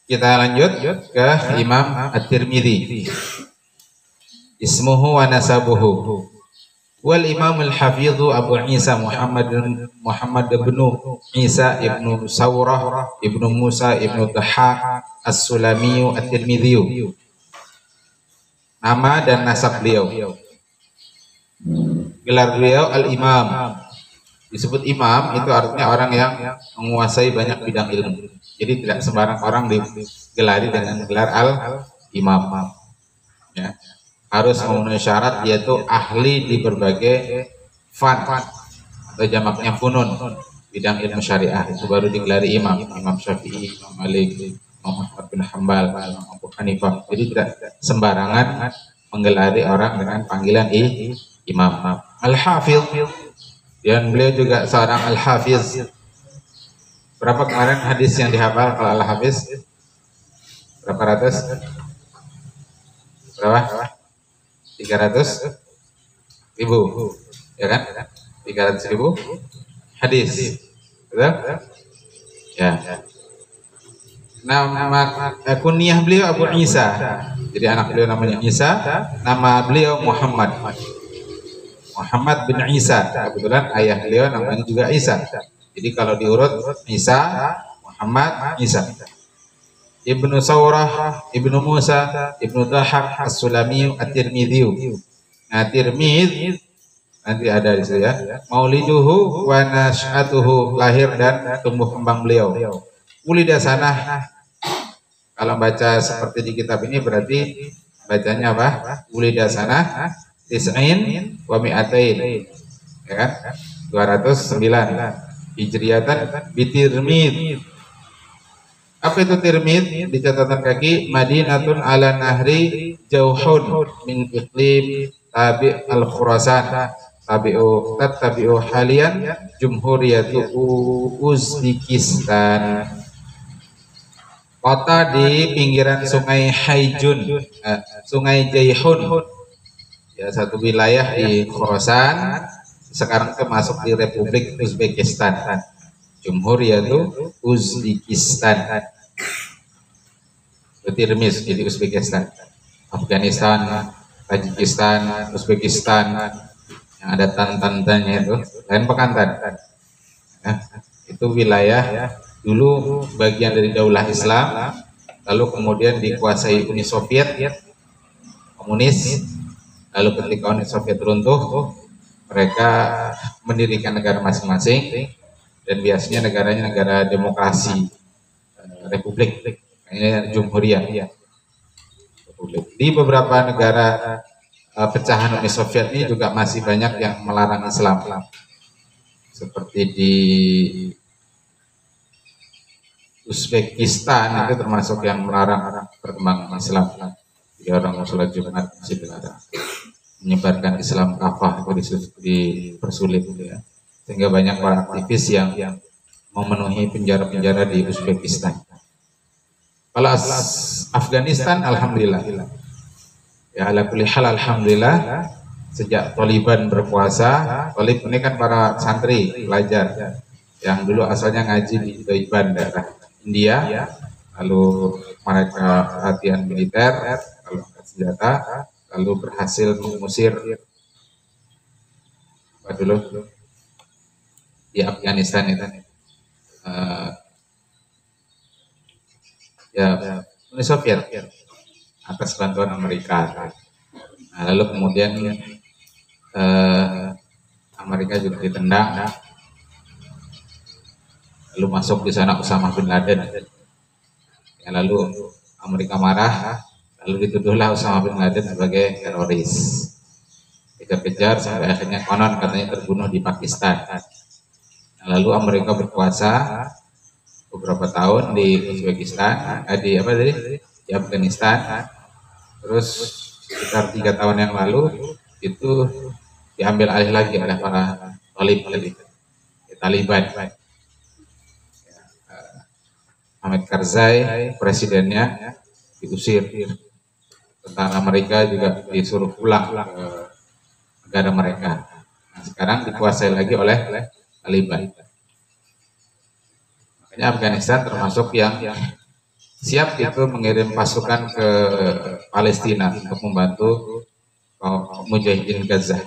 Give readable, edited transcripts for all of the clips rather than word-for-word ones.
Kita lanjut ke Imam At-Tirmidzi. Ismuhu wa nasabuhu. Wal Imam Al-Hafidhu Abu Isa Muhammad ibn Isa ibn Sawrah ibn Musa ibn Dhahhak As-Sulami At-Tirmidzi. Nama dan nasab beliau. Gelar beliau Al-Imam. Disebut imam itu artinya orang yang menguasai banyak bidang ilmu. Jadi tidak sembarang orang digelari dengan gelar al-imam. Ya. Harus memenuhi syarat yaitu ahli di berbagai fan atau jamaknya funun bidang ilmu syariah, itu baru digelari imam. Imam Syafi'i, Imam Malik, Imam Ahmad bin Hanbal, Imam Abu Hanifah. Jadi tidak sembarangan menggelari orang dengan panggilan imam. Al-Hafidh, dan beliau juga seorang Al-Hafiz. Berapa kemarin hadis yang dihafal kalau Al-Hafiz? Berapa ratus? Berapa? 300.000, ya kan? 300.000 hadis, betul? Ya. Nama kunyah beliau Abu Isa. Jadi anak beliau namanya Isa, nama beliau Muhammad bin Isa. Kebetulan ayah beliau namanya juga Isa. Jadi kalau diurut Isa, Muhammad, Isa. Ibnu Sawrah, Ibnu Musa, Ibnu Dhahhak As-Sulami At-Tirmidzi. Nah, Tirmidz nanti ada di situ ya. Mauliduhu wa nash'atuhu, lahir dan tumbuh kembang beliau. Ulida sanah. Kalau baca seperti di kitab ini berarti bacanya apa? Ulida sanah tis'in wa mi'atain, ya kan? 209 Hijriyatan bitirmid. Apa itu Tirmidz? Di catatan kaki, Madinatun ala nahri jauhun min iklim tabi al-Khurasan tabi'u halian Jumhuriyatu Uzbekistan. Kota di pinggiran Sungai Haijun, Sungai Jaihun, ya, satu wilayah di Khorasan, sekarang termasuk di Republik Uzbekistan. Jumhuriyatu Uzbekistan. Tirmiz jadi Uzbekistan. Afghanistan, Tajikistan, Uzbekistan, yang ada tan-tannya itu, lain Bekantan. Ya, itu wilayah dulu bagian dari Daulah Islam, lalu kemudian dikuasai Uni Soviet, komunis. Lalu ketika Uni Soviet runtuh, mereka mendirikan negara masing-masing, dan biasanya negaranya negara demokrasi, republik, ini Jumhuriyah. Di beberapa negara pecahan Uni Soviet ini juga masih banyak yang melarang Islam, seperti di Uzbekistan itu termasuk yang melarang perkembangan Islam. Jadi orang sholat Jumat masih dilarang. Menyebarkan Islam kafah itu dipersulit, ya. Sehingga banyak para aktivis yang memenuhi penjara-penjara di Uzbekistan. Kalau Afghanistan, alhamdulillah, ya, ala kulli hal alhamdulillah, sejak Taliban berkuasa. Taliban ini kan para santri pelajar yang dulu asalnya ngaji di Taliban daerah India, lalu mereka latihan militer, lalu angkat senjata, lalu berhasil mengusir apa dulu di Afghanistan itu, ya, Uni Soviet atas bantuan Amerika. Nah, lalu kemudian Amerika juga ditendang, lalu masuk di sana Osama bin Laden. Ya, lalu Amerika marah, lalu dituduhlah Osama bin Laden sebagai teroris. Kejar-kejar sampai akhirnya konon katanya terbunuh di Pakistan. Nah, lalu Amerika berkuasa beberapa tahun di Uzbekistan, di Afghanistan. Terus sekitar 3 tahun yang lalu itu diambil alih lagi oleh para Taliban. Hamid Karzai presidennya diusir, tentara mereka juga disuruh pulang ke negara mereka. Nah, sekarang dikuasai lagi oleh Taliban. Makanya Afghanistan termasuk yang siap itu mengirim pasukan ke Palestina untuk membantu mujahidin Gaza.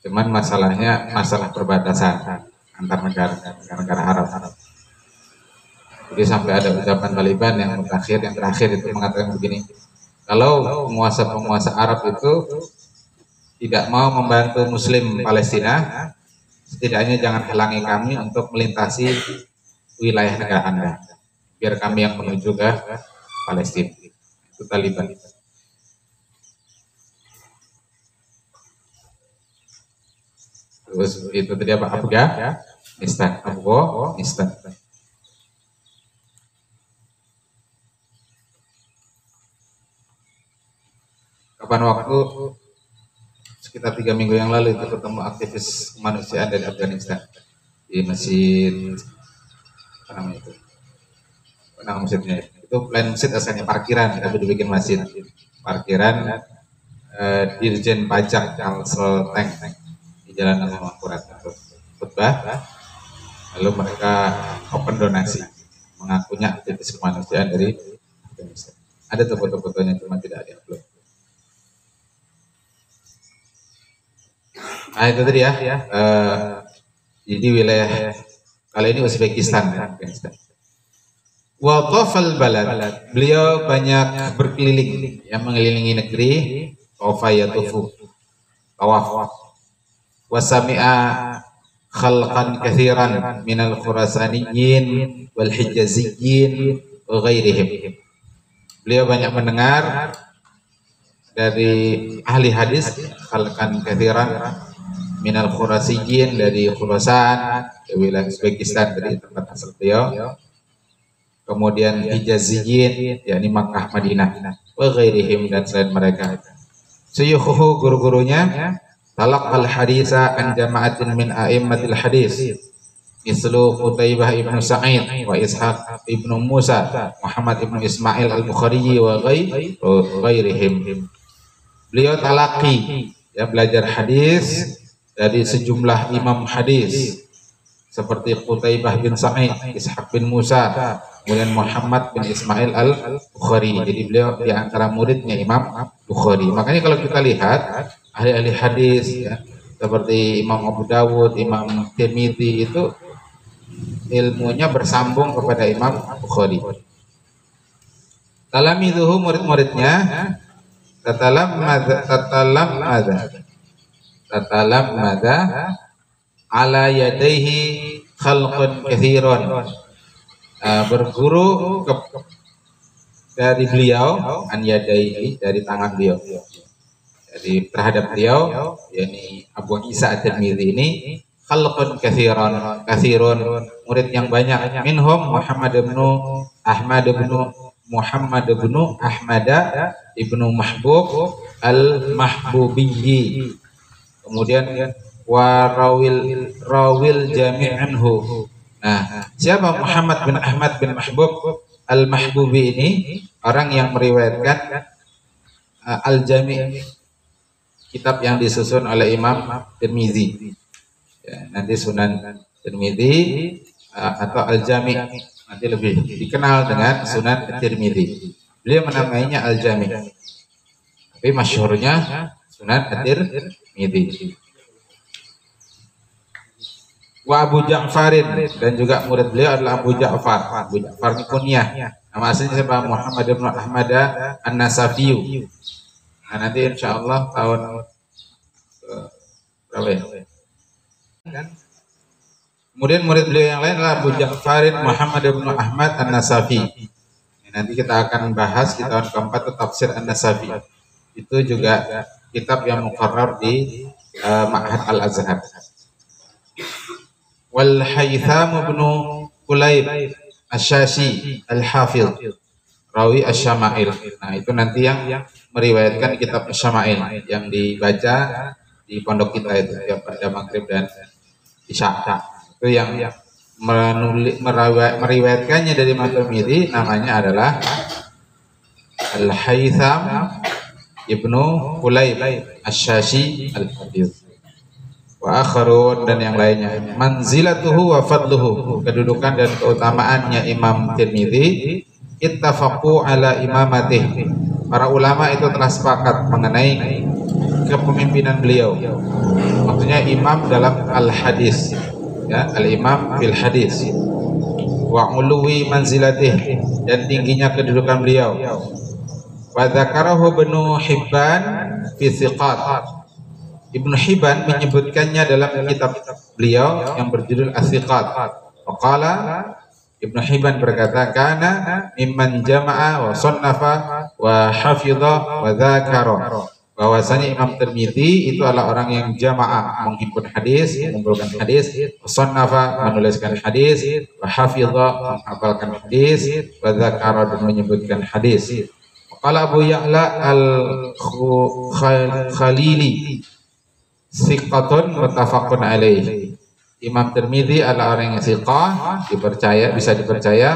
Cuman masalahnya masalah perbatasan antar negara Arab. Jadi sampai ada ucapan Taliban yang terakhir itu mengatakan begini, kalau penguasa Arab itu tidak mau membantu Muslim Palestina, setidaknya jangan halangi kami untuk melintasi wilayah negara Anda, biar kami yang menuju ke Palestina. Itu Taliban. Terus itu tadi apa? Afghanistan. Kapan waktu sekitar 3 minggu yang lalu itu ketemu aktivis kemanusiaan dari Afghanistan di masjid apa namanya itu? Nama masjidnya itu plan masjid asalnya parkiran tapi dibikin masjid. Parkiran Dirjen Pajak Kalsel Tank di Jalan Al-Mangkurat untuk khutbah. Lalu mereka open donasi, mengakunya aktivis kemanusiaan dari Afghanistan. Ada tuh foto-fotonya cuma tidak diupload. Nah itu tadi ya. Jadi wilayah kali ini Uzbekistan ya, Afghanistan. Waqafal balad, beliau banyak berkeliling, yang mengelilingi negeri. Tawafayatufu, tawaf. Wasami'a khalqan kathiran minal khurasaniyin wal hijaziyyin wa ghairihim. Beliau banyak mendengar dari ahli hadis, khalqan kathiran minal khurasiyyin, dari Khurasan, wilayah Uzbekistan, dari tempat asal beliau. Kemudian hijaziyyin, yakni Makkah, Madinah, wa ghairihim, dan selain mereka. Suyukhuhu, guru-gurunya, talaqal haditha an jama'atin min a'immatil hadis, mislu Qutaibah ibnu Sa'id wa Ishaq ibnu Musa, Muhammad ibnu Ismail al-Bukhari wa ghairihim. Beliau talaqi, ya, belajar hadis dari sejumlah imam hadis seperti Qutaibah bin Sa'id, Ishaq bin Musa, kemudian Muhammad bin Ismail al-Bukhari. Jadi beliau di antara muridnya Imam Bukhari. Makanya kalau kita lihat ahli-ahli hadis ya, seperti Imam Abu Dawud, Imam Tirmidzi, itu ilmunya bersambung kepada Imam Bukhari. Talamiduhu, murid-muridnya, tatalam mada ala yadaihi khalqun katsiran, berguru dari beliau, an yadaihi, dari tangan beliau, jadi terhadap beliau, yakni Abu Isa At-Tirmidzi ini, khalqun katsirun, murid yang banyak. Minhum Muhammad ibnu Mahbub al-Mahbubiyyi. Kemudian wa rawil jami' anhu. Nah, siapa Muhammad bin Ahmad bin Mahbub al-Mahbubi ini? Orang yang meriwayatkan al-Jami', kitab yang disusun oleh Imam Tirmidzi. Ya, nanti Sunan Tirmidzi atau Al-Jami', nanti lebih dikenal dengan Sunan Tirmidzi. Beliau menamainya Al-Jami', tapi masyhurnya Sunan Tirmidzi. Wa Abu Ja'farin, dan juga murid beliau adalah Abu Ja'far. Abu Ja'far ini kunyah. Nama aslinya siapa? Muhammad bin Ahmad An-Nasafiyu. Nah, nanti insya Allah tahun berapa ya? Kemudian murid beliau yang lain adalah Abu Ja'farin Muhammad bin Ahmad An-Nasafi. Nanti kita akan bahas di tahun keempat itu tafsir An-Nasafi. Itu juga kitab yang muqarrar di Ma'had Al-Azhar. Wal Haytham bin Kulayb Asy-Syashi Al-Hafidh, rawi Asy-Syama'il. Nah, itu nanti yang meriwayatkan kitab Asy-Syama'il yang dibaca di pondok kita itu tiap pada maghrib dan isya. Itu yang meriwayatkannya dari Imam Tirmidzi, namanya adalah Al-Haytham ibnu Kulayb Asy-Syashi Al-Hafidh. wa akharun dan yang lainnya. Manzilatuhu wa fadluhu, kedudukan dan keutamaannya Imam Tirmidzi, ittafaqu ala imamatih, para ulama itu telah sepakat mengenai kepemimpinan beliau. Maksudnya imam dalam al-hadis, ya, al-imam fil hadis, wa uluwi manzilatih, dan tingginya kedudukan beliau. Wa dzakarahu Ibnu Hibban fi Thiqat, Ibnu Hibban menyebutkannya dalam kitab beliau yang berjudul As-Thiqat. Waqala, Ibnu Hibban berkata, kana mimman jama'a wa sannafa wa hafidha wa dzakara, bahwasanya Imam Tirmidzi itu adalah orang yang jamaah, menghimpun hadis, mengumpulkan hadis, sannafa, menuliskan hadis, wa hafidha, menghafalkan hadis, wa dzakara, dan menyebutkan hadis. Qala Abu Ya'la al-Khalili thiqatun muttafaqun alaih, Imam Tirmidzi adalah orang yang thiqah, dipercaya, bisa dipercaya,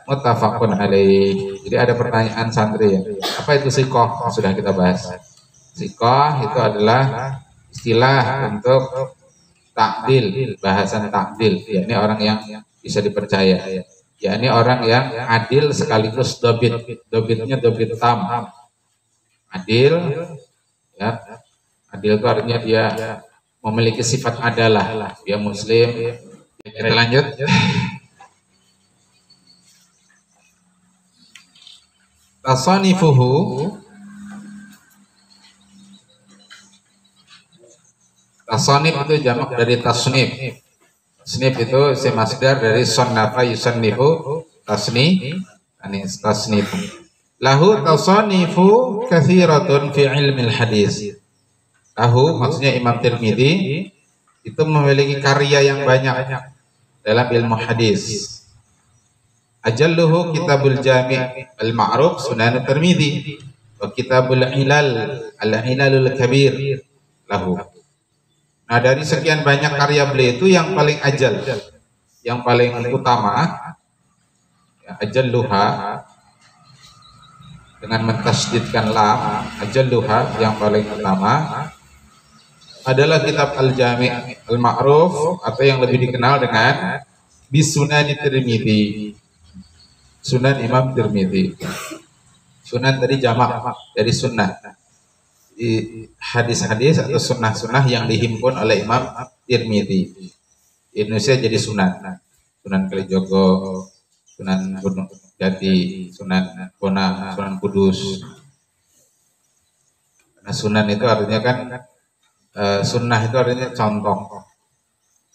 muttafaqun alaih. Jadi ada pertanyaan santri ya, apa itu thiqah? Sudah kita bahas. Thiqah itu adalah istilah untuk ta'dil, bahasan ta'dil, yakni orang yang bisa dipercaya, yakni orang yang adil sekaligus dobit. Dobitnya dobit tam, adil, ya. Adil itu artinya dia memiliki sifat adalah, dia muslim. Kita lanjut. Tasanifuhu, tasanif itu jamak dari tasnif. Tasnif itu isim masdar dari sannafa yusannifu, tasnif. Lahu tasanifu katsiratun fi ilmil hadis. Lahu maksudnya Imam Tirmidzi itu memiliki karya yang banyak dalam ilmu hadis. Ajalluhu kitabul jami' al-ma'ruf Sunan Tirmidzi, wa kitabul ilal al-ilalul kabir lahu. Nah, dari sekian banyak karya beliau itu yang paling ajal, yang paling utama, ya, ajalluha dengan mentasdidkan lam, ajalluha yang paling utama adalah kitab Al-Jami' Al-Ma'ruf, atau yang lebih dikenal dengan Bisunan Tirmidzi, Sunan Imam Tirmidzi. Sunan tadi jamak dari sunnah, hadis-hadis atau sunnah-sunnah yang dihimpun oleh Imam Tirmidzi. Di Indonesia jadi sunan, Sunan Kalijogo, Sunan Gunung Jati, Sunan Bonang, Sunan Kudus. Nah, sunan itu artinya kan sunnah itu artinya contoh.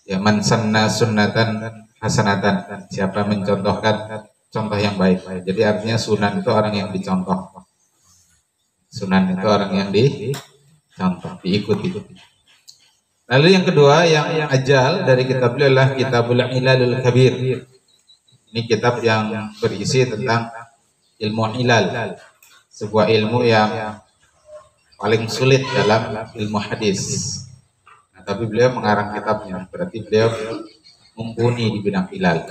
Ya, man sanna sunnatan hasanatan, siapa mencontohkan contoh yang baik. Jadi artinya sunan itu orang yang dicontoh. Sunan itu orang yang dicontoh, diikuti. Lalu yang kedua yang ajal dari kitab beliau adalah Kitabul Ilalul Kabir. Ini kitab yang berisi tentang ilmu ilal, sebuah ilmu yang paling sulit dalam ilmu hadis. Nah, tapi beliau mengarang kitabnya, berarti beliau mumpuni di bidang ilal.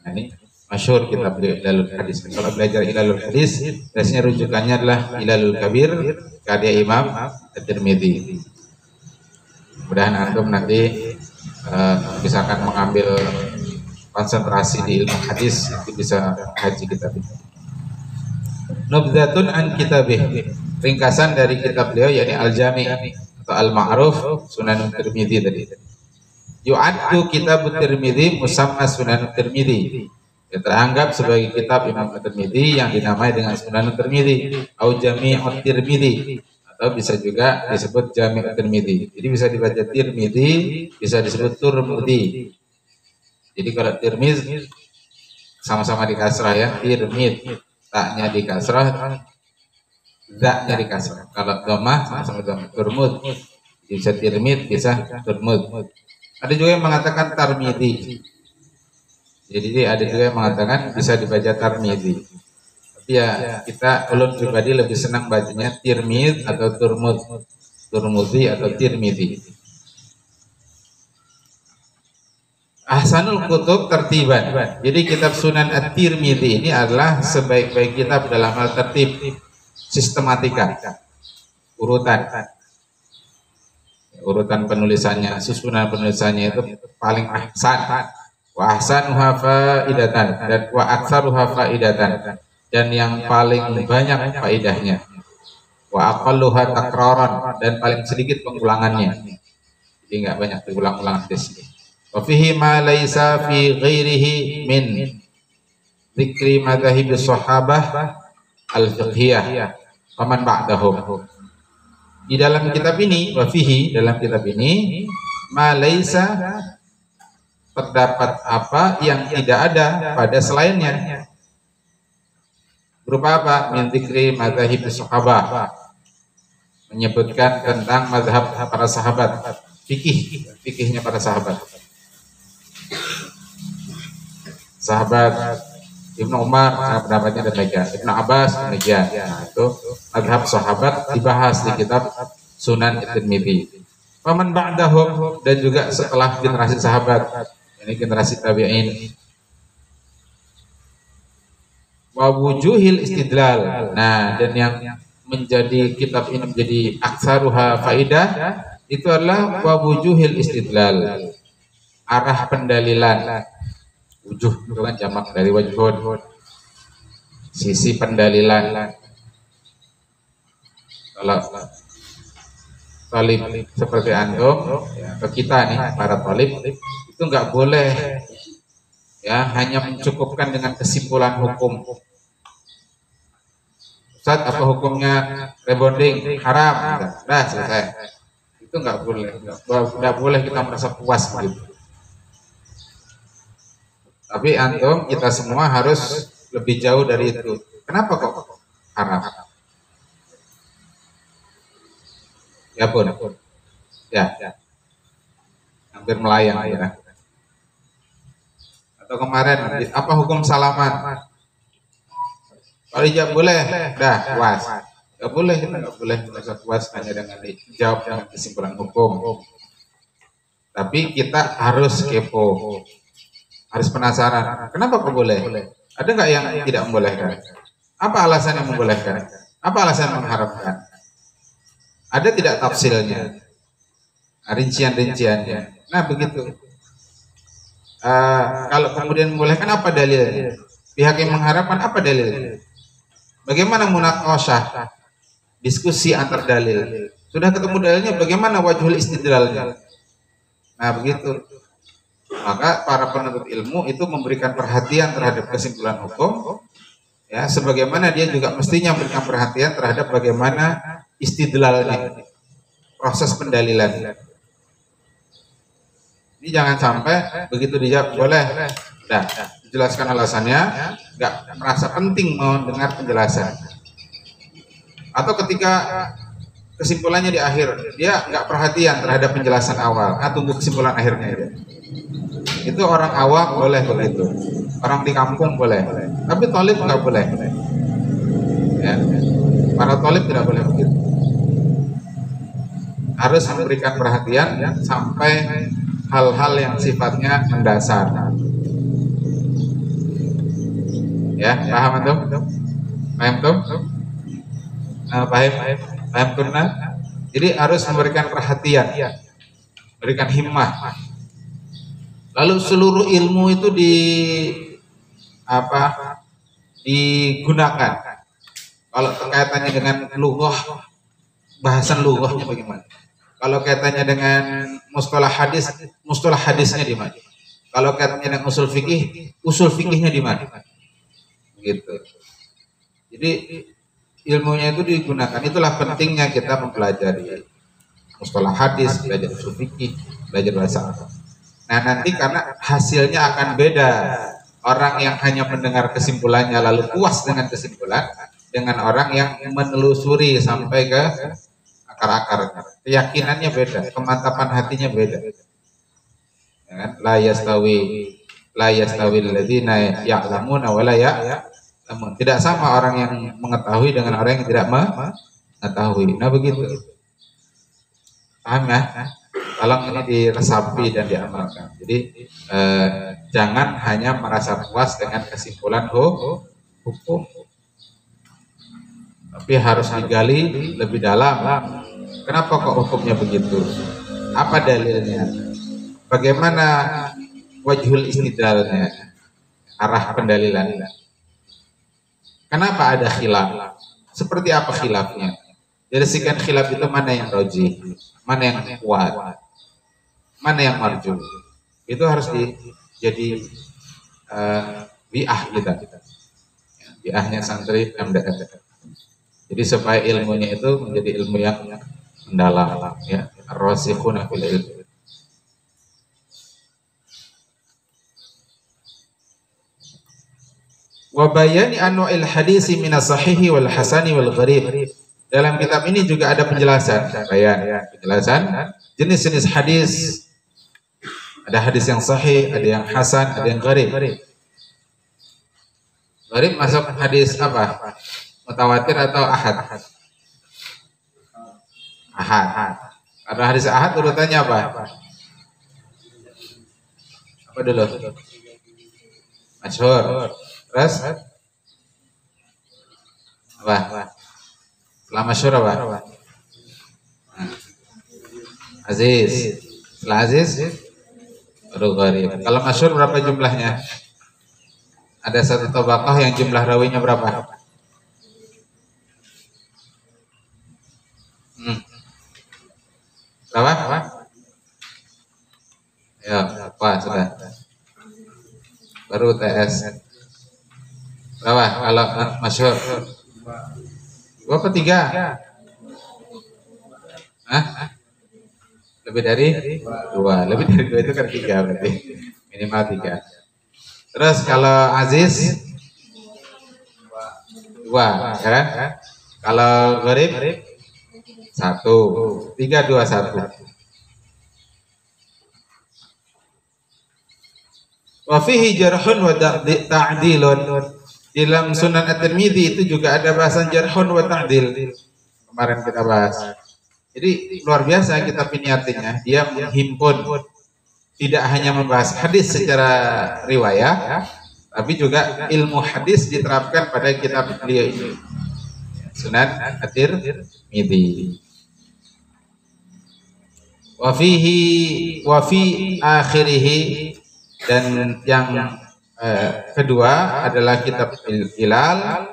Nah, ini masyhur kitab beliau Ilalul Hadis. Kalau belajar Ilalul Hadis, biasanya rujukannya adalah Ilalul Kabir karya Imam At-Tirmidzi. Mudah-mudahan antum nanti bisa akan mengambil konsentrasi di ilmu hadis, nanti bisa haji kitab ini. Nubdzatun an kitabih, ringkasan dari kitab beliau yakni Al-Jami' atau Al-Ma'ruf Sunan Tirmidzi tadi. Yu'addu kitab Tirmidzi musamma Sunan Tirmidzi, ya, teranggap sebagai kitab Imam Tirmidzi yang dinamai dengan Sunan Tirmidzi atau Jami'ut Tirmidzi, atau bisa juga disebut Jami' Tirmidzi. Jadi bisa dibaca Tirmidzi, bisa disebut Turmudi. Jadi kalau Tirmidzi sama-sama di kasrah ya, Tirmidzi, taknya di kasrah, zaknya di kasrah. Kalau dhammah sama-sama dhammah. Turmud, bisa Tirmidzi, bisa Turmud. Ada juga yang mengatakan Tarmidzi. Jadi ada juga yang mengatakan bisa dibaca Tarmidzi. Tapi ya kita ulun pribadi lebih senang bacanya Tirmidzi atau Turmud, Turmudi atau Tirmidzi. Ahsanul kutub tertiban. Jadi kitab Sunan At-Tirmidzi ini adalah sebaik-baik kitab dalam hal tertib, sistematika, urutan. urutan penulisannya, susunan penulisannya itu paling ahsan. Wa ahsanuha faidatan dan wa aktsaruha faidatan, dan yang paling banyak faidahnya. Wa aqalluha takraran, dan paling sedikit pengulangannya. Jadi enggak banyak diulang-ulang di sini. Wa fihi ma laisa fi ghairihi min dzikri madzhab sahabah al-fiqhiyah faman ba'dahum. Di dalam kitab ini, wa fihi, dalam kitab ini, ma laisa, terdapat apa yang tidak ada pada selainnya. Berupa apa? Min dzikri madzhab sahabah, menyebutkan tentang mazhab para sahabat, fikihnya para sahabat. Sahabat Ibnu Umar pendapatnya demikian, Ibnu Abbas demikian. Nah, itu mazhab sahabat dibahas di kitab Sunan At-Tirmidzi. Faman ba'dahum, dan juga setelah generasi sahabat, ini generasi tabi'in. Wa wujuhil istidlal. Nah, dan yang menjadi kitab ini menjadi aktsaruha faidah itu adalah wa wujuhil istidlal, arah pendalilan. Wujuh itu kan jamak dari wajhun, sisi pendalilan. Kalau talib seperti antum, ya, ke kita nih para talib, itu nggak boleh ya hanya mencukupkan dengan kesimpulan hukum. Ustaz, apa hukumnya rebonding? Haram. Nah, selesai. Itu nggak boleh. Nggak boleh kita merasa puas begitu. Tapi antum, kita semua harus lebih jauh dari itu. Kenapa kok haram? Ya pun. Ya. Hampir melayang ya. Atau kemarin, apa hukum salaman? Kalau ijab boleh, dah puas. Gak boleh, kita nggak boleh merasa puas hanya dengan dijawab dengan kesimpulan hukum. Tapi kita harus kepo, harus penasaran. Kenapa kok boleh? Ada nggak yang tidak membolehkan? Apa alasan yang membolehkan? Apa alasan yang mengharamkan? Ada tidak tafsilnya? Rincian-rinciannya. Nah begitu. Kalau kemudian membolehkan, apa dalilnya? Pihak yang mengharapkan, apa dalilnya? Bagaimana munaqashah, diskusi antar dalil? Sudah ketemu dalilnya, bagaimana wajhul istidlalnya? Nah begitu. Maka para penuntut ilmu itu memberikan perhatian terhadap kesimpulan hukum, ya, sebagaimana dia juga mestinya memberikan perhatian terhadap bagaimana istidlalnya, proses pendalilan. Ini jangan sampai begitu dijawab boleh, dah dijelaskan alasannya, nggak merasa penting mendengar penjelasan. Atau ketika kesimpulannya di akhir, dia nggak perhatian terhadap penjelasan awal, tunggu kesimpulan akhirnya dia. Itu orang awam boleh begitu, orang di kampung boleh, tapi thalib nggak boleh. Ya. Para thalib tidak boleh begitu. Harus memberikan perhatian ya, sampai hal-hal yang sifatnya mendasar. Ya, paham antum? Paham tuh? Paham tunna? Jadi harus memberikan perhatian, berikan himmah. Lalu seluruh ilmu itu digunakan. Kalau kaitannya dengan lughah, bahasan lughahnya bagaimana? Kalau kaitannya dengan mustalah hadisnya di mana? Kalau kaitannya dengan usul fikihnya di mana? Gitu. Jadi ilmunya itu digunakan. Itulah pentingnya kita mempelajari mustalah hadis, belajar usul fikih, belajar bahasa Arab. Nah nanti karena hasilnya akan beda, orang yang hanya mendengar kesimpulannya lalu puas dengan kesimpulan, dengan orang yang menelusuri sampai ke akar-akarnya, keyakinannya beda, kemantapan hatinya beda. Ya kan? La yastawi alladziina ya'lamuna wa la ya'lamun. Tidak sama orang yang mengetahui dengan orang yang tidak mengetahui. Nah begitu. Paham ya? Tolong ini diresapi dan diamalkan. Jadi jangan hanya merasa puas dengan kesimpulan hukum, tapi harus digali lebih dalam. Kenapa kok hukumnya begitu? Apa dalilnya? Bagaimana wajhul istidlalnya? Arah pendalilan. Kenapa ada khilaf? Seperti apa khilafnya? Dari sekian khilaf itu mana yang rajih? Mana yang kuat? Mana yang marjuh? Itu harus jadi biah kita. Biahnya santri MDF. Jadi supaya ilmunya itu menjadi ilmu yang mendalam, ya. Ar-rasikhuna fil ilm. Wa bayani anwa'il hadisi minas sahihi wal hasani wal gharib. Dalam kitab ini juga ada penjelasan, penjelasan jenis-jenis hadis. Ada hadis yang sahih, ada yang hasan, ada yang gharib. Gharib masuk hadis apa? Mutawatir atau ahad? Ahad. Ada hadis ahad urutannya apa? Apa dulu? Masyhur. Terus apa? Setelah masyhur apa? Aziz. Setelah aziz baru gharib. Kalau masyhur berapa jumlahnya? Ada satu tabaqah yang jumlah rawinya berapa? Berapa? Ya, apa sudah? Baru TS. Berapa kalau masyhur? 2 atau 3? Hah? Lebih dari 2. Lebih dari 2 itu kan 3 berarti. Minimal 3. Terus kalau aziz 2, ya kan? Kalau gharib 1. 3, 2, 1. Wa fihi jarhun wa ta'dilun. Dalam Sunan At-Tirmidzi itu juga ada bahasan jarhun wa ta'dil. Kemarin kita bahas. Jadi luar biasa kitab Niatinya. Dia menghimpun tidak hanya membahas hadis secara riwayah, tapi juga ilmu hadis diterapkan pada kitab beliau ini. Sunan At-Tirmidzi. Wa fi akhirih, dan yang kedua adalah kitab Ilal.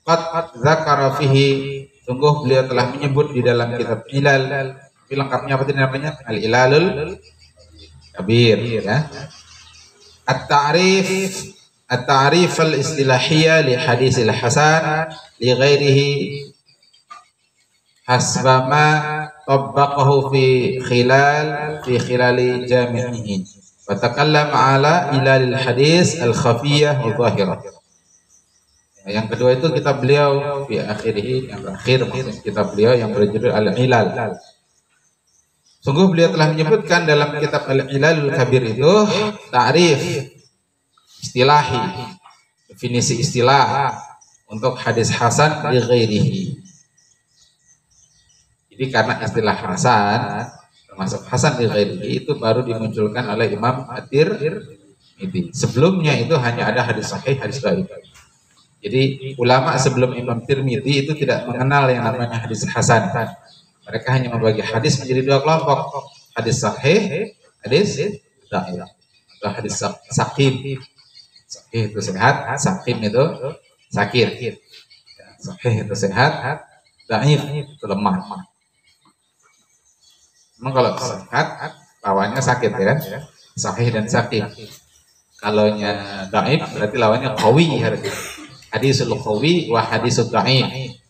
Qad dzakara fihi, sungguh beliau telah menyebut di dalam kitab Ilal. Lengkapnya apa tadi namanya? Al-Ilalul Kabir, ya. At-ta'rif al-istilahiyya li hadisil hasan li ghairihi hasba ma tabbaqahu fi khilali jami'ihi wa takallama ala ilalil hadis al-khafiyah wa zahirah. Yang kedua itu kitab beliau fi akhirih, yang terakhir kitab beliau yang berjudul Al-Ilal. Sungguh beliau telah menyebutkan dalam kitab Al-Ilalul Kabir itu ta'rif istilahi, definisi istilah untuk hadis hasan li ghairihi. Jadi karena istilah hasan termasuk hasan li ghairihi itu baru dimunculkan oleh Imam At-Tirmidzi. Sebelumnya itu hanya ada hadis sahih, hadis dhaif. Jadi ulama sebelum Imam Tirmidzi itu tidak mengenal yang namanya hadis hasan. Mereka hanya membagi hadis menjadi 2 kelompok. Hadis sahih, hadis dhaif, atau hadis saqim. Sahih itu sehat, saqim itu sakit. Sahih itu sehat, dhaif itu lemah. Memang kalau sehat lawannya sakit, ya kan? Sahih dan saqim. Kalau nya dhaif berarti lawannya qawi harusnya. Hadisul qawi wa hadisul dhaif.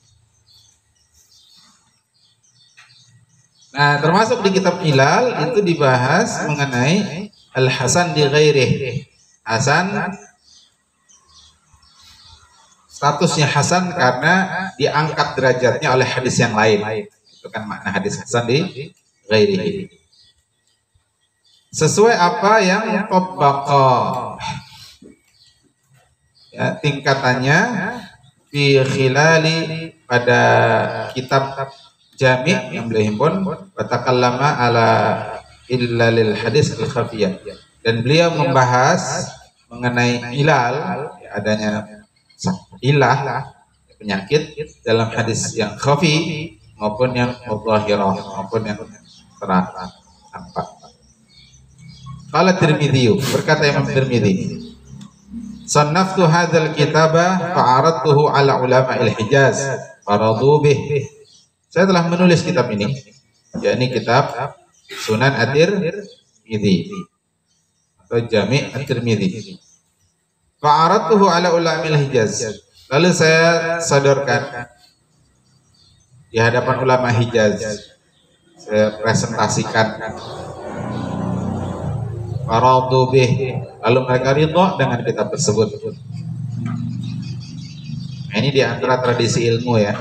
Nah, termasuk di kitab Ilal itu dibahas mengenai al-hasan di ghairih. Hasan statusnya hasan karena diangkat derajatnya oleh hadis yang lain. Itu kan makna hadis hasan di ghairih. Sesuai apa yang tabbaqa, ya, tingkatannya fi khilali, pada kitab Jami' yang beliau himpun, watakallama ala illalil hadis al-khafiyah, dan beliau membahas mengenai ilal, ya, adanya ilah, penyakit dalam hadis yang khafi maupun yang mudhahirah maupun yang terang nampak. Qala Tirmidzi, berkata Imam Tirmidzi, sannaftu hadzal kitaba fa'aradtuhu ala ulama'il Hijaz faradu bih. Saya telah menulis kitab ini, yakni kitab Sunan At-Tirmidzi atau Jami' At-Tirmidzi. Fa'aradtuhu ala ulama'il Hijaz. Lalu saya sodorkan di hadapan ulama Hijaz. Saya presentasikan. Faradu bih, lalu mereka ridha dengan kitab tersebut. Nah, ini di antara tradisi ilmu ya.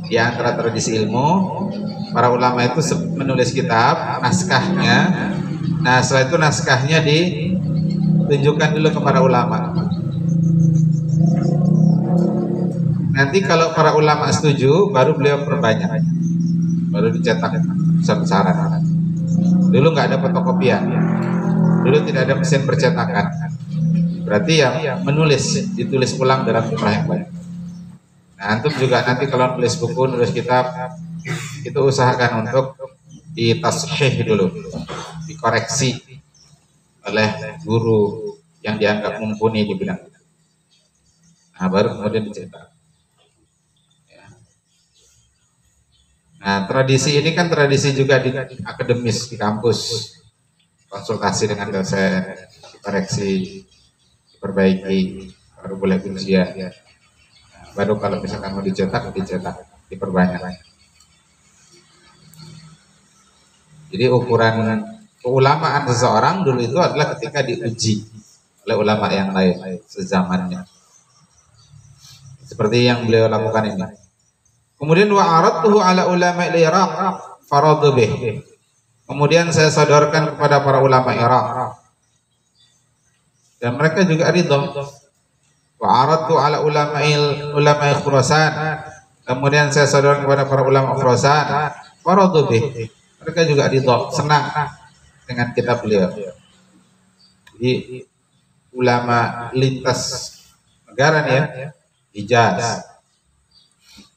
Di antara tradisi ilmu, para ulama itu menulis kitab, naskahnya. Nah, setelah itu naskahnya ditunjukkan dulu kepada ulama. Nanti kalau para ulama setuju, baru beliau perbanyak, baru dicetak besar-besaran. Dulu nggak ada fotokopian. Dulu tidak ada mesin percetakan. Berarti yang menulis, ditulis ulang dalam jumlah yang banyak. Nah, antum juga nanti kalau nulis buku, nulis kitab, itu usahakan untuk ditashih dulu, dikoreksi oleh guru yang dianggap mumpuni di bidang itu. Nah, baru kemudian dicetak. Nah, tradisi ini kan tradisi juga di akademis, di kampus. Konsultasi dengan dosen, koreksi, diperbaiki, baru boleh ujian. Nah, baru kalau misalkan mau dicetak, diperbanyak. Jadi ukuran keulamaan seseorang dulu itu adalah ketika diuji oleh ulama yang lain sezamannya. Seperti yang beliau lakukan ini. Kemudian wa'aradtuhu ala ulama al-Iraq faradu bih. Kemudian saya sodorkan kepada para ulama Irak dan mereka juga ridha. Wa'aradtu ala ulama Khurasan. Kemudian saya sodorkan kepada para ulama Khurasan, faradu bih. Mereka juga ridha, senang dengan kitab beliau. Jadi ulama lintas negara nih ya, Hijaz.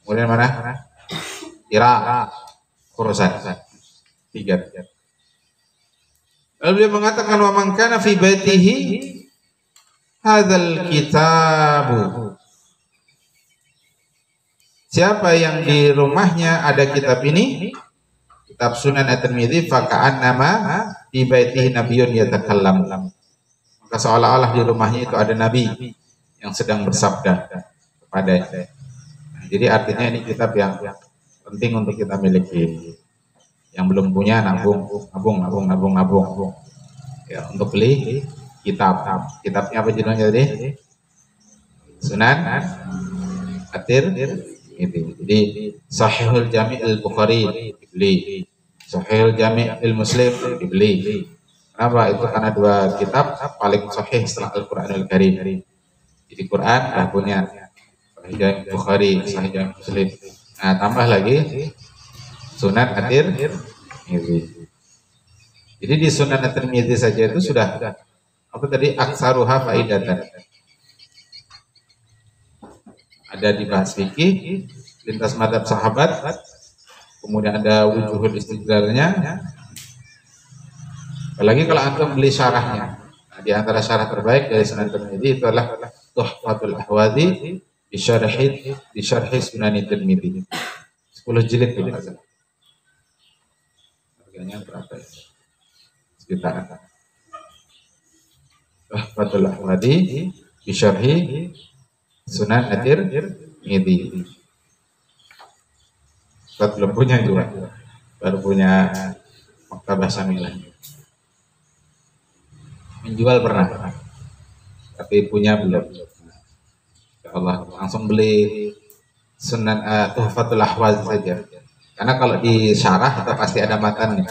Kemudian mana? Irak, Khurasan. 3. Lalu beliau mengatakan wa man kana fi baitihi hadzal kitabu. Siapa yang di rumahnya ada kitab ini, kitab Sunan At-Tirmidzi, faka'an nama di baitihi nabiyyun yatakallam. Maka seolah-olah di rumahnya itu ada nabi yang sedang bersabda kepadanya. Nah, jadi artinya ini kitab yang penting untuk kita miliki. Yang belum punya nabung ya, untuk beli kitab. Kitabnya apa judulnya tadi? Sunan At-Tirmidzi. Jadi Sahihul Jami' Bukhari dibeli, Sahihul Jami' Muslim dibeli. Kenapa? Itu karena 2 kitab paling sahih setelah Al-Qur'anul Karim. Jadi Quran dah punya, Sahih Jami' Bukhari, Sahih Jami' Muslim. Nah, tambah lagi Sunan At-Tirmidzi. Jadi di Sunan At-Tirmidzi saja itu sudah apa tadi, aksaruha faidatan. Ada dibahas fikih, lintas madzhab sahabat, kemudian ada wujuhul istidlalnya. Apalagi kalau antum beli syarahnya. Nah, di antara syarah terbaik dari Sunan At-Tirmidzi itu adalah Tuhfatul Ahwadzi di syarhi Sunan At-Tirmidzi. 10 jilid kalau enggak salah. Harganya berapa ya? Sekitaran. Tuhfatul Ahwadzi di syarhi Sunan At-Tirmidzi. Kita belum punya juga, baru punya Maktabah Syamilah. Menjual pernah, tapi punya belum. Ya Allah, langsung beli Sunan Tuhfatul Ahwadzi saja. Karena kalau di syarah itu pasti ada matanya.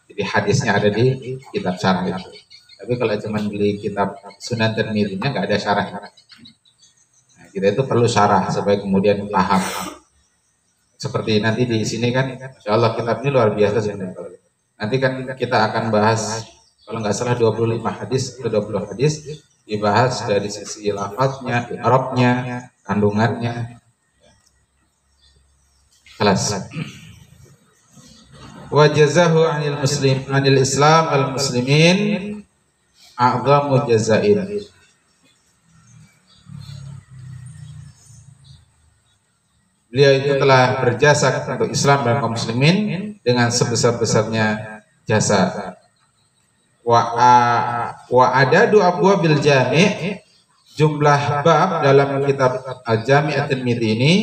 Jadi hadisnya ada di kitab syarah itu. Tapi kalau cuma beli kitab Sunan Tirmidzi-nya nggak ada syarah. Nah, kita itu perlu syarah supaya kemudian paham. Seperti nanti di sini kan, insya Allah kitab ini luar biasa sebenarnya. Nanti kan kita akan bahas, kalau nggak salah 25 hadis atau 20 hadis, dibahas dari sisi lafadznya, i'rabnya, kandungannya. Kelas. wa jazahu anil Islam al muslimin a'zamu jazain. Beliau itu telah berjasa untuk Islam dan kaum muslimin dengan sebesar-besarnya jasa. Wa adadu abwabil jami', jumlah bab dalam kitab Al-Jami' At-Tirmidzi ini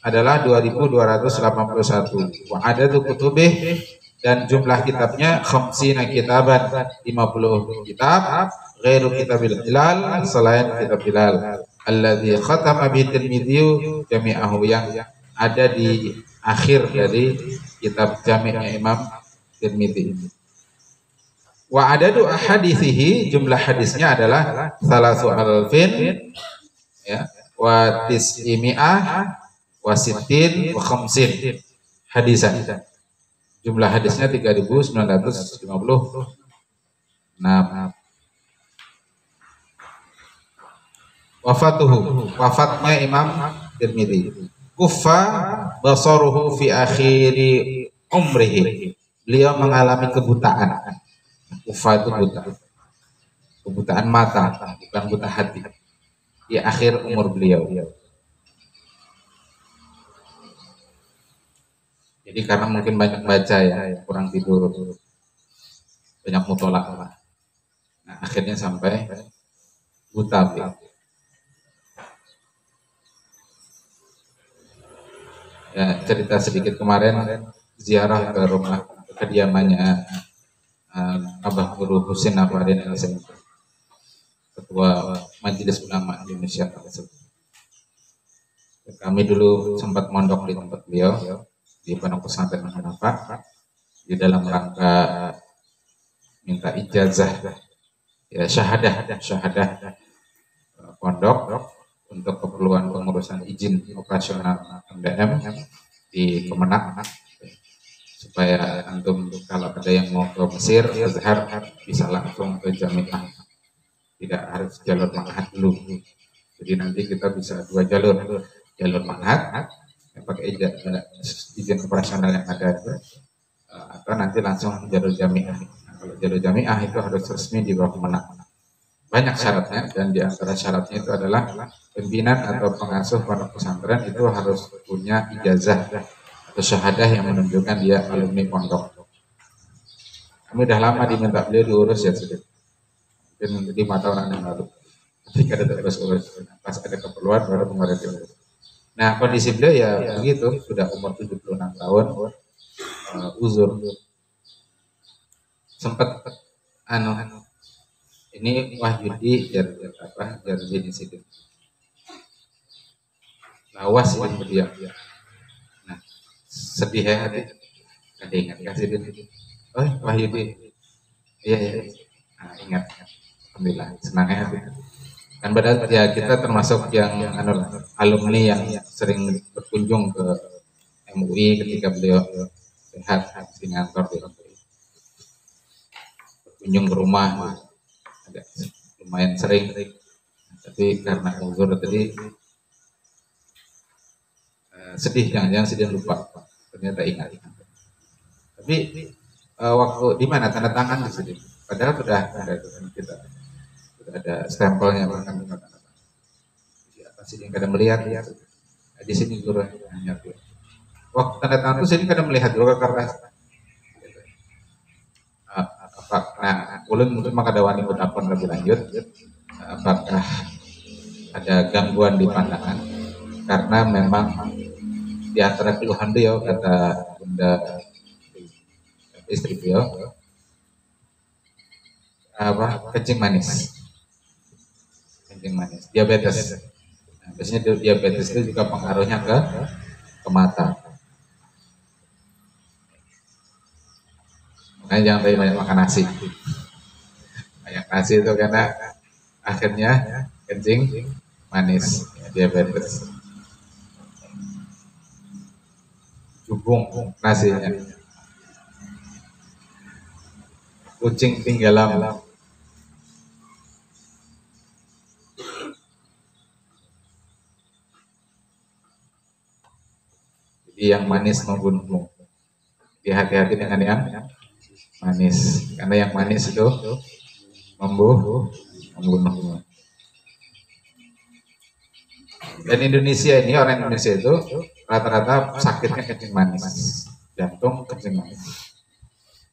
adalah 2281. Wa adadu kutubih, dan jumlah kitabnya khamsina kitaban, 50 kitab, ghairu kitabil Hilal, selain kitab Hilal. Alladzi khatama bi Tirmidzi jami'ahu, yang ada di akhir dari kitab Jami'nya Imam Tirmidzi. Wa adadu ahadithihi, jumlah hadisnya adalah salasu alfin, ya, wa tis'imi'ah wa sittin wa khamsin hadisan. Jumlah hadisnya 3.956. Wafatnya Imam Tirmidzi. Kufa basaruhu fi akhiri umrihi. Beliau mengalami kebutaan. Kufa itu buta. Kebutaan mata, bukan buta hati. Di akhir umur beliau. Jadi karena mungkin banyak baca ya, kurang tidur, banyak mutolak. Nah, akhirnya sampai buta beliau. Ya, cerita sedikit kemarin ziarah ke rumah kediamannya Abah Guru Husin Nafardin LSM, Ketua Majelis Ulama Indonesia. Kami dulu sempat mondok di tempat beliau di Pondok Pesantren Hanafa di dalam rangka minta ijazah, ya, syahadah pondok untuk keperluan pengurusan izin operasional MDM di Kemenak, supaya antum kalau ada yang mau ke Mesir, Azhar, bisa langsung ke Jami'ah, tidak harus jalur ma'had dulu. Jadi nanti kita bisa dua jalur ma'had yang pakai izin operasional yang ada itu, atau nanti langsung jalur Jami'ah. Nah, kalau jalur Jami'ah itu harus resmi di bawah Kemenak. Banyak syaratnya, dan di antara syaratnya itu adalah pimpinan atau pengasuh pondok pesantren itu harus punya ijazah atau syahadah yang menunjukkan dia alumni pondok. Kami udah lama diminta beliau diurus, ya sudah, mungkin 5 tahun yang lalu, tapi kada terus urus. Pas ada keperluan baru kemarin diurus. Nah, kondisi beliau ya begitu, sudah umur 76 tahun, uzur. Sempat ini Wahyudi jadi insident. Lawas yang berdiam. Nah, sedih ya hati. Ada ingat kasih dia. Oh, Wahyudi. Iya. Nah, ingat. Alhamdulillah, senangnya hati. Kan padahal ya kita termasuk yang alumni yang sering berkunjung ke MUI ketika beliau sehat di ngantor di MUI. Berkunjung ke rumah. Agak lumayan sering, tapi karena uzur tadi sedih, jangan-jangan sedih lupa, ternyata ingat. Tapi waktu di mana tanda tangan di sini, padahal sudah ada kita sudah ada stempelnya, bahkan di atas sini kadang melihat ya, di sini guru hanya tuh. Waktu tanda tangan itu sini kadang melihat juga kertas. Nah, ulun mungkin maka dawani udapan lebih lanjut, apakah ada gangguan di pandangan, karena memang di antara keluhan beliau, kata bunda istri beliau, kencing manis, diabetes. Nah, biasanya diabetes itu juga pengaruhnya ke mata. Makanya jangan terlalu banyak makan nasi. Banyak nasi itu karena akhirnya kencing manis, ya, diabetes. Jubung nasinya. Kucing tinggalan. Jadi yang manis membunuhmu. Dia hati-hati dengan yang manis, karena yang manis itu membunuh. Dan Indonesia ini, orang Indonesia itu rata-rata sakitnya kencing manis, jantung kencing manis.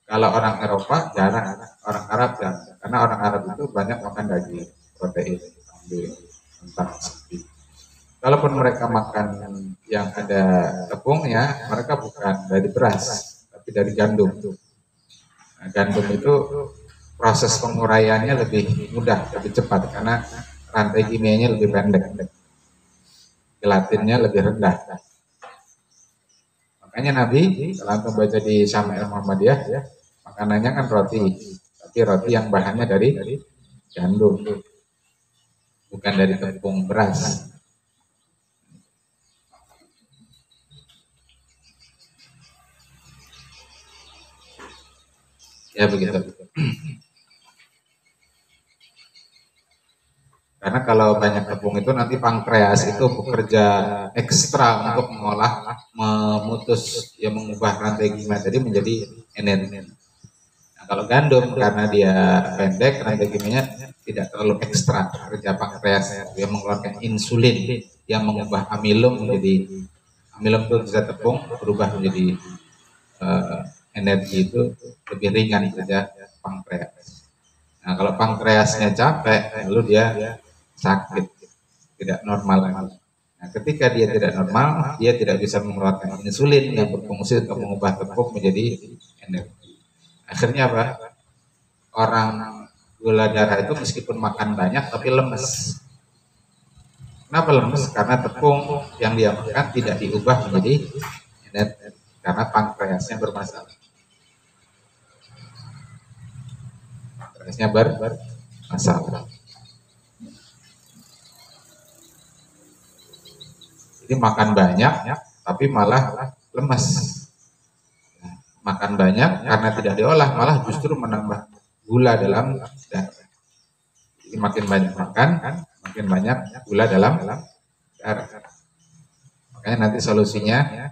Kalau orang Eropa jarang, orang Arab jarang, karena orang Arab itu banyak makan daging, protein, kambing, kentang, sapi. Kalaupun mereka makan yang ada tepungnya, mereka bukan dari beras, tapi dari gandum. Nah, gandum itu proses penguraiannya lebih mudah, lebih cepat, karena rantai kimianya lebih pendek, gelatinnya lebih rendah. Makanya Nabi, kalau antum baca di Syama'il Muhammadiyah, ya, makanannya kan roti, tapi roti yang bahannya dari gandum, bukan dari tepung beras. Ya begitu. Karena kalau banyak tepung itu nanti pankreas itu bekerja ekstra untuk mengolah, memutus, ya mengubah rantai kimia tadi menjadi energi. Nah, kalau gandum karena dia pendek, rantai kimianya tidak terlalu ekstra kerja pankreas, dia mengeluarkan insulin yang mengubah amilum menjadi, amilum itu bisa tepung berubah menjadi energi, itu lebih ringan kerja pankreas. Nah, kalau pankreasnya capek, lalu dia sakit, tidak normal lagi. Nah, ketika dia tidak normal, dia tidak bisa mengeluarkan insulin yang berfungsi untuk mengubah tepung menjadi energi. Akhirnya apa? Orang gula darah itu meskipun makan banyak tapi lemes. Kenapa lemes? Karena tepung yang dia makan tidak diubah menjadi energi, karena pankreasnya bermasalah. Pankreasnya bermasalah. Jadi makan banyak tapi malah lemas. Makan banyak karena tidak diolah malah justru menambah gula dalam darah. Jadi makin banyak makan, makin banyak gula dalam darah. Makanya nanti solusinya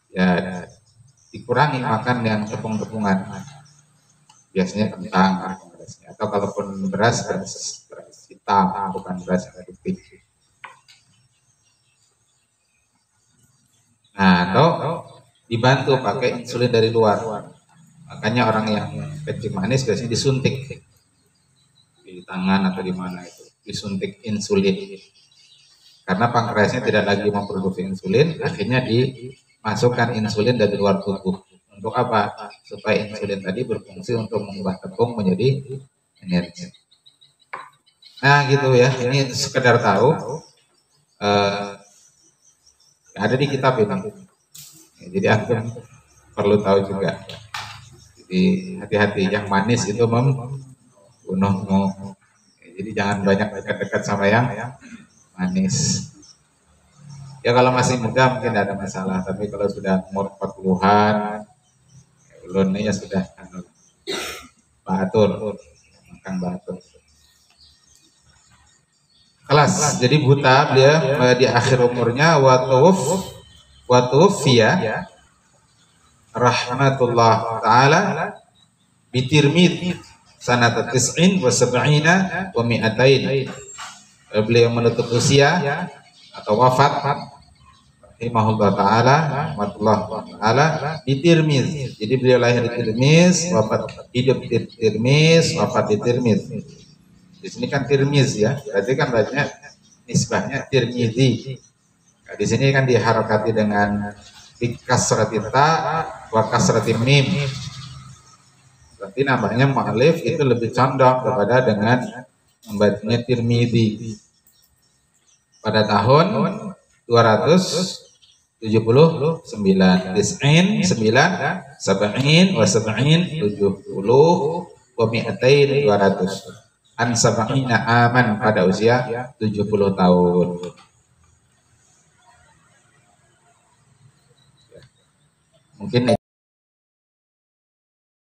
ya dikurangi makan yang tepung-tepungan. Biasanya kentang atau kalaupun beras hitam, bukan beras putih. Nah, atau dibantu pakai insulin dari luar. Makanya orang yang kencing manis biasanya disuntik di tangan atau di mana itu, disuntik insulin. Karena pankreasnya tidak lagi memproduksi insulin, akhirnya dimasukkan insulin dari luar tubuh. Untuk apa? Supaya insulin tadi berfungsi untuk mengubah tepung menjadi energi. Nah, gitu ya. Ini sekedar tahu. Ada di kitab ini. Jadi antum perlu tahu juga. Jadi hati-hati, yang manis itu membunuhmu. Jadi jangan banyak dekat-dekat sama yang manis. Ya kalau masih muda mungkin tidak ada masalah, tapi kalau sudah umur 40-an, ulunnya ya sudah batur, makan batur. Kelas, jadi buta dia di akhir umurnya, watufiya rahmatullah taala bitirmid sanata tis'in wa sab'ina wa mi'atain. Beliau menutup usia atau wafat rahimahullah taala, rahmatullah taala di Tirmiz. Jadi beliau lahir di Tirmiz, wafat hidup di Tirmiz, wafat di Tirmiz. Di sini kan Tirmiz ya, berarti kan banyak nisbahnya Tirmizi. Nah, di sini kan diharokati dengan bikasrati ta wa kasrati mim. Berarti namanya mu'alif itu lebih condong kepada dengan membacanya Tirmizi. Pada tahun 279, tis'in 9, sab'in wa sab'in 70 wa mi'atain 200. An sab'ina aman, pada usia 70 tahun. Mungkin